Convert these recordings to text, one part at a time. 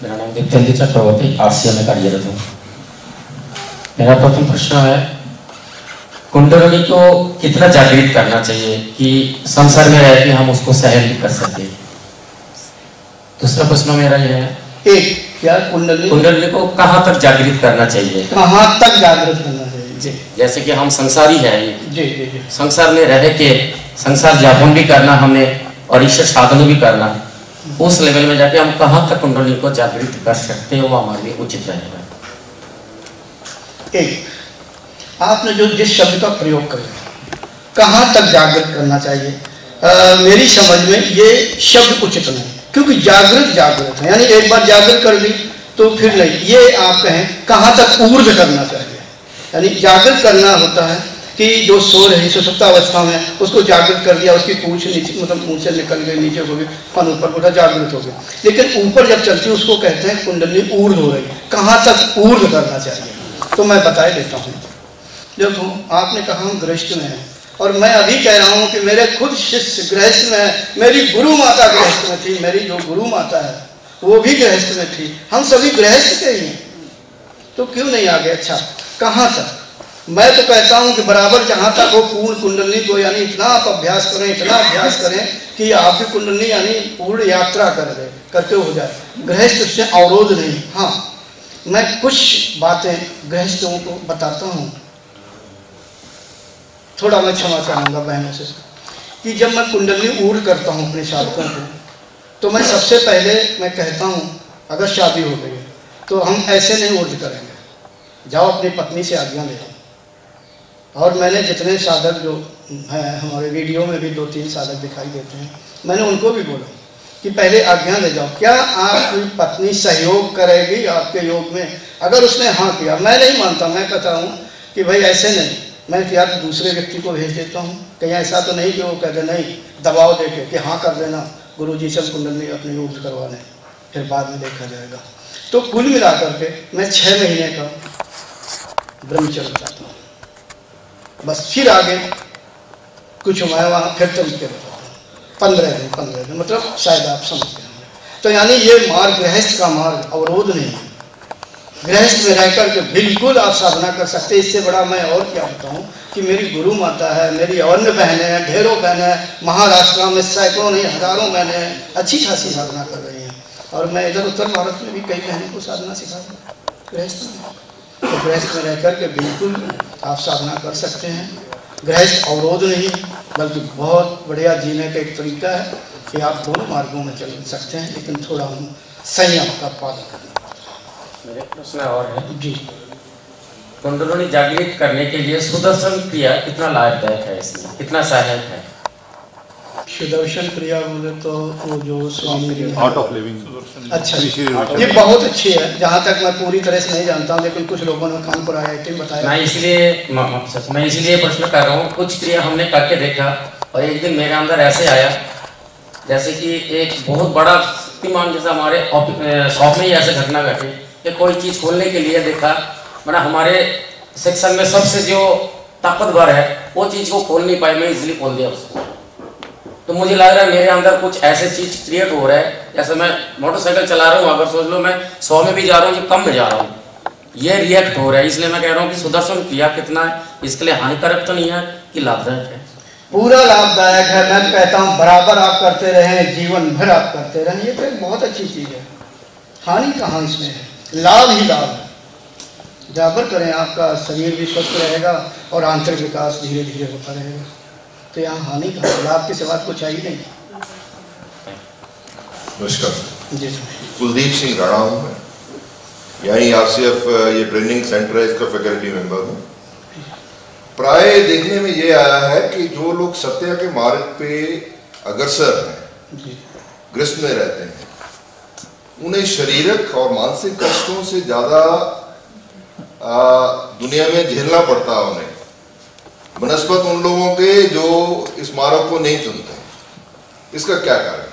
मेरा नाम दिव्येंद्र चक्रवर्ती आरसीएम में कार्यरत हूँ। मेरा प्रथम प्रश्न है, कुंडलिनी को कितना जागृत करना चाहिए कि संसार में रह के हम उसको सहन कर सके। दूसरा प्रश्न मेरा यह है, एक क्या कुंडलिनी को कहाँ तक जागृत करना चाहिए, कहाँ तक जागृत करना चाहिए जी। जैसे कि हम संसारी है जी जी जी, संसार में रह के संसार यापन भी करना हमें और ईश्वर साधन भी करना, उस लेवल में जाके हम कहाँ तक कुंडलिनी को जागृत कर सकते हैं, वो हमारे लिए उचित रहेगा। एक आपने जो जिस शब्द का प्रयोग कर कहाँ तक जागृत करना चाहिए, मेरी समझ में ये शब्द उचित नहीं, क्योंकि जागृत है, यानी एक बार जागृत कर ली तो फिर नहीं। ये आप कहें कहाँ तक ऊर्ध्व करना चाहिए, यानी जागृत करना होता है कि जो सो रही सुषुप्त अवस्था में उसको जागृत कर दिया, उसकी पूंछ नीचे मतलब पूंछ से निकल गई, नीचे हो गई, फन ऊपर उठा, जागृत हो गया। लेकिन ऊपर जब चलती है उसको कहते हैं कुंडलिनी ऊर्ध्व हो रही। कहाँ तक ऊर्ध्व करना चाहिए तो मैं बता देता हूँ। देखो आपने कहा हम गृहस्थ में हैं, और मैं अभी कह रहा हूँ कि मेरे खुद शिष्य गृहस्थ में है, मेरी गुरु माता गृहस्थ में थी, मेरी जो गुरु माता है वो भी गृहस्थ में थी, हम सभी गृहस्थ के ही हैं, तो क्यों नहीं आ गए। अच्छा कहाँ तक, मैं तो कहता हूँ कि बराबर जहाँ तक वो पूर्ण कुंडलिनी को यानी इतना आप अभ्यास करें, इतना अभ्यास करें कि आपकी कुंडलिनी यानी पूर्ण यात्रा करते हो जाए, गृहस्थ से अवरोध नहीं। हाँ मैं कुछ बातें गृहस्थों को बताता हूँ, थोड़ा मैं क्षमा चाहूँगा बहनों से कि जब मैं कुंडलिनी ऊर्ध्व करता हूँ अपने साधकों को, तो मैं सबसे पहले मैं कहता हूँ अगर शादी हो गई तो हम ऐसे नहीं ऊर्ध्व करेंगे, जाओ अपनी पत्नी से आज्ञा ले लो। और मैंने जितने साधक जो हैं हमारे वीडियो में भी 2-3 साधक दिखाई देते हैं, मैंने उनको भी बोला कि पहले आज्ञा ले जाओ, क्या आपकी पत्नी सहयोग करेगी आपके योग में। अगर उसने हाँ किया, मैं नहीं मानता, मैं कहता हूँ कि भाई ऐसे नहीं, मैं क्या दूसरे व्यक्ति को भेज देता हूँ, कहीं ऐसा तो नहीं कि वो कहते नहीं दबाव दे के कि हाँ कर देना, गुरु जी से कुंडलिनी अपनी योग करवा लें, फिर बाद में देखा जाएगा। तो कुल मिला करके मैं 6 महीने का ब्रह्मचर्य चाहता हूँ, बस फिर आगे कुछ मैं वहाँ फिर तरीके बताता हूँ। 15 दिन मतलब शायद आप समझते होंगे। तो यानी ये मार्ग गृहस्थ का मार्ग अवरोध नहीं है, गृहस्थ में रह कर के बिल्कुल आप साधना कर सकते। इससे बड़ा मैं और क्या बताऊँ कि मेरी गुरु माता है, मेरी अन्य बहनें हैं, ढेरों बहनें हैं, महाराष्ट्र में सैकड़ों नहीं हजारों बहनें हैं, अच्छी खासी साधना कर रही हैं। और मैं इधर उत्तर भारत में भी कई बहनों को साधना सिखा दूँ गृहस्थ में। तो गृहस्थ में रह कर के बिल्कुल आप साधना कर सकते हैं, गृहस्थ अवरोध नहीं बल्कि बहुत बढ़िया जीने का एक तरीका है कि आप दोनों मार्गों में चल सकते हैं, लेकिन थोड़ा हम संयम का पालन करना। मेरे प्रश्न और है जी, कुंडलिनी जागृत करने के लिए सुदर्शन क्रिया कितना लाभदायक है, इसमें कितना सहायक है। सुदर्शन क्रिया बोले तो वो जो स्वामी आर्ट ऑफ लिविंग, अच्छा ये बहुत अच्छी है, जहाँ तक मैं पूरी तरह से नहीं जानता हूँ, लेकिन कुछ लोगों ने कानपुर IIT में बताया। मैं इसलिए प्रश्न कर रहा हूँ, कुछ क्रिया हमने करके देखा और एक दिन मेरे अंदर ऐसे आया जैसे कि एक बहुत बड़ा शक्तिमान, जैसा हमारे शॉप में ही ऐसे घटना घटी कि कोई चीज़ खोलने के लिए देखा, मतलब हमारे सेक्शन में सबसे जो ताकतवर है वो चीज़ को खोल नहीं पाए, मैं इजिली खोल दिया उसको। तो मुझे लग रहा है मेरे अंदर कुछ ऐसे चीज़ क्रिएट हो रहा है, जैसे मैं मोटरसाइकिल चला रहा हूँ, अगर सोच लो मैं 100 में भी जा रहा हूँ, ये कम में जा रहा हूँ, ये रिएक्ट हो रहा है। इसलिए मैं कह रहा हूँ कि सुदर्शन क्रिया कितना है, इसके लिए हानिकारक तो नहीं है कि लाभदायक है। पूरा लाभदायक है, मैं तो कहता हूँ बराबर आप करते रहें, जीवन भर आप करते रहें, ये तो एक बहुत अच्छी चीज़ है, हानि कहाँ इसमें है। लाभ ही लाभ है। जाबर करें, आपका शरीर भी स्वस्थ रहेगा और आंतरिक विकास धीरे धीरे होता रहेगा। तो यहाँ हानि का लाभ के सिवा कुछ है ही नहीं। नमस्कार जी कुलदीप सिंह राणा हूँ मैं, यहीं आरसीएफ ये ट्रेनिंग सेंटर है, इसका फैकल्टी मेंबर हूँ। प्राय देखने में ये आया है कि जो लोग सत्य के मार्ग पे अग्रसर हैं, ग्रस्त में रहते हैं, उन्हें शारीरिक और मानसिक कष्टों से ज़्यादा दुनिया में झेलना पड़ता है उन्हें, बनस्पत उन लोगों के जो इस मार्ग को नहीं चुनते। इसका क्या कारण?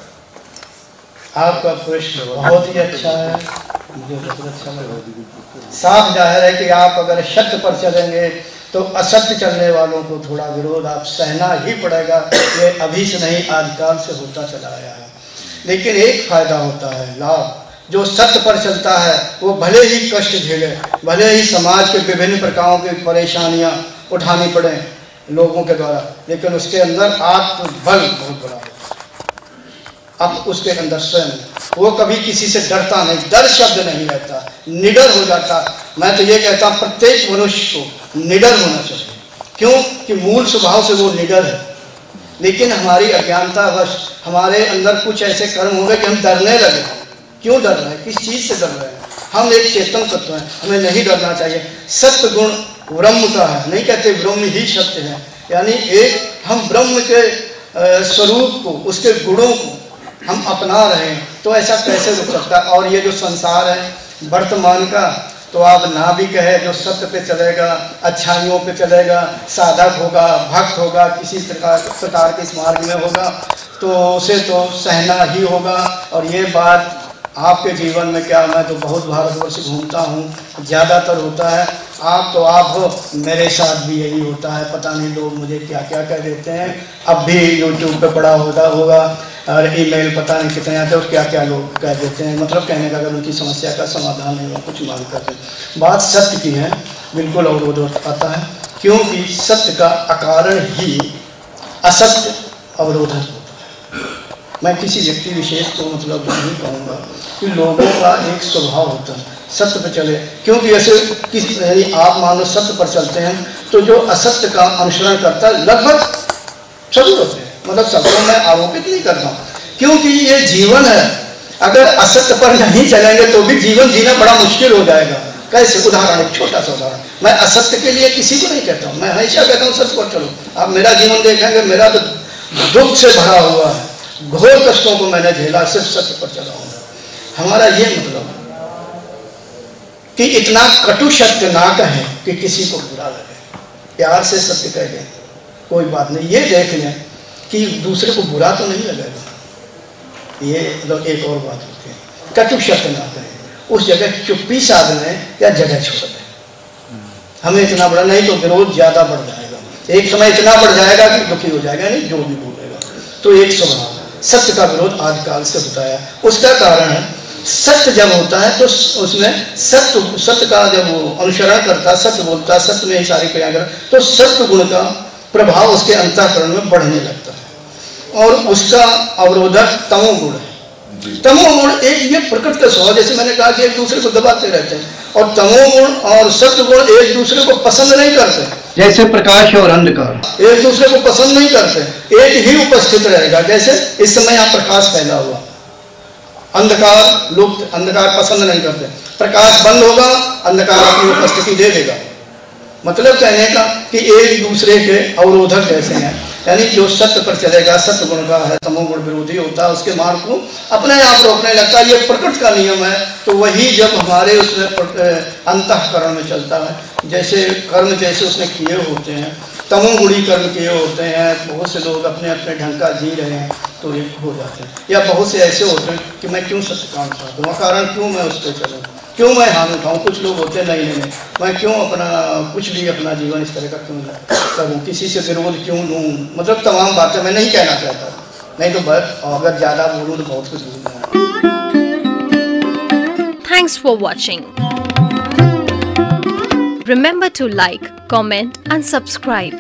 आपका प्रश्न बहुत ही अच्छा है, मुझे बहुत अच्छा लगा। साफ जाहिर है कि आप अगर सत्य पर चलेंगे तो असत्य चलने वालों को थोड़ा विरोध आप सहना ही पड़ेगा। ये अभी से नहीं, आदिकाल से होता चला आया है। लेकिन एक फायदा होता है, लाभ। जो सत्य पर चलता है वो भले ही कष्ट झेले, भले ही समाज के विभिन्न प्रकारों की परेशानियां उठानी पड़े लोगों के द्वारा, लेकिन उसके अंदर आत्मबल बहुत बड़ा है। अब उसके अंदर स्वयं वो कभी किसी से डरता नहीं, डर शब्द नहीं रहता, निडर हो जाता। मैं तो ये कहता हूँ प्रत्येक मनुष्य को निडर होना चाहिए। क्यों कि मूल स्वभाव से वो निडर है, लेकिन हमारी अज्ञानतावश हमारे अंदर कुछ ऐसे कर्म हो गए कि हम डरने लगे। क्यों डर रहे हैं? किस चीज़ से डर रहे हैं? हम एक चेतन तत्व हैं, हमें नहीं डरना चाहिए। सत्य गुण ब्रह्म का है, नहीं कहते ब्रह्म ही सत्य है, यानी एक हम ब्रह्म के स्वरूप को, उसके गुणों को हम अपना रहे हैं, तो ऐसा कैसे रुक सकता है? और ये जो संसार है वर्तमान का, तो आप ना भी कहे, जो सत्य पे चलेगा, अच्छाइयों पे चलेगा, साधक होगा, भक्त होगा, किसी प्रकार के इस मार्ग में होगा, तो उसे तो सहना ही होगा। और ये बात आपके जीवन में क्या, मैं तो बहुत भारतवर्ष घूमता हूँ, ज़्यादातर होता है। आप तो आप हो, मेरे साथ भी यही होता है। पता नहीं लोग मुझे क्या क्या कह देते हैं। अब भी यूट्यूब पे पड़ा होगा और ईमेल पता नहीं कितने आते हैं, और क्या क्या लोग कह देते हैं। मतलब कहने का अगर उनकी समस्या का समाधान नहीं हो, कुछ मांग करते हैं। बात सत्य की है, बिल्कुल अवरोध आता है, क्योंकि सत्य का अकारण ही असत्य अवरोधक होता है। मैं किसी व्यक्ति विशेष को मतलब नहीं कहूँगा कि लोगों का एक स्वभाव होता है सत्य पर चले, क्योंकि ऐसे किसी आप मान लो सत्य पर चलते हैं तो जो असत्य का अनुसरण करता है लगभग सभी होते हैं। मतलब सबको मैं आरोपित नहीं करता हूँ, क्योंकि ये जीवन है। अगर असत्य पर नहीं चलेंगे तो भी जीवन जीना बड़ा मुश्किल हो जाएगा। कैसे? उदाहरण, एक छोटा सा उदाहरण। मैं असत्य के लिए किसी को नहीं कहता हूँ, मैं हमेशा कहता हूँ सत्य पर चलो। आप मेरा जीवन देखेंगे, मेरा तो दुख से भरा हुआ है, घोर कष्टों को मैंने झेला, सिर्फ सत्य पर चला हूँ। हमारा ये मतलब कि इतना कटु सत्य ना कहें कि किसी को बुरा लगे, प्यार से सत्य कह दें, कोई बात नहीं। ये देख लें कि दूसरे को बुरा तो नहीं लगेगा। ये मतलब एक और बात होती है, कटु सत्य ना कहें, उस जगह चुप्पी साध लें या जगह छोड़ दें। हमें इतना बड़ा नहीं तो विरोध ज़्यादा बढ़ जाएगा, एक समय इतना बढ़ जाएगा कि दुखी हो जाएगा, नहीं जो भी बोलेगा। तो एक स्वभाव सत्य का विरोध आदिकाल से होता है। उसका कारण है सत्य जब होता है तो उसमें सत्य का जब वो अनुसरण करता, सत्य बोलता, सत्य में ही सारी क्रिया करता, तो सत्य गुण का प्रभाव उसके अंतःकरण में बढ़ने लगता है। और उसका अवरोधक तमोगुण है। तमोगुण एक ये प्रकृति का स्वभाव, जैसे मैंने कहा कि एक दूसरे को दबाते रहते हैं, और तमोगुण और सत्वगुण एक दूसरे को पसंद नहीं करते। जैसे प्रकाश और अंधकार एक दूसरे को पसंद नहीं करते, एक ही उपस्थित रहेगा। जैसे इस समय यहाँ प्रकाश फैला हुआ, अंधकार लोग अंधकार पसंद नहीं करते, प्रकाश बंद होगा, अंधकार अपनी उपस्थिति दे देगा। मतलब कहने का कि एक दूसरे के अवरोधक जैसे हैं। यानी जो सत्य पर चलेगा, सत्य गुण का है, तमोगुण विरोधी होता है, उसके मार्ग को अपने आप रोकने लगता है। ये प्रकृति का नियम है। तो वही जब हमारे उसमें अंतःकरण में चलता है, जैसे कर्म जैसे उसने किए होते हैं, तमोगुणी कर्म किए होते हैं, बहुत से लोग अपने अपने ढंग का जी रहे हैं तो ये हो जाते हैं। या बहुत से ऐसे होते हैं कि मैं क्यों सत्य काम करता हूँ, कारण क्यों मैं उस पर चलूँ, क्यों मैं हानि उठाऊँ। कुछ लोग होते हैं नहीं मैं क्यों अपना कुछ भी अपना जीवन इस तरह का क्यों करूँ, किसी से विरोध क्यों लूँ। मतलब तमाम बातें मैं नहीं कहना चाहता, नहीं तो बस अगर ज़्यादा बोलूँ तो बहुत कुछ बोलूँगा। Thanks for watching. Remember to like, comment and subscribe.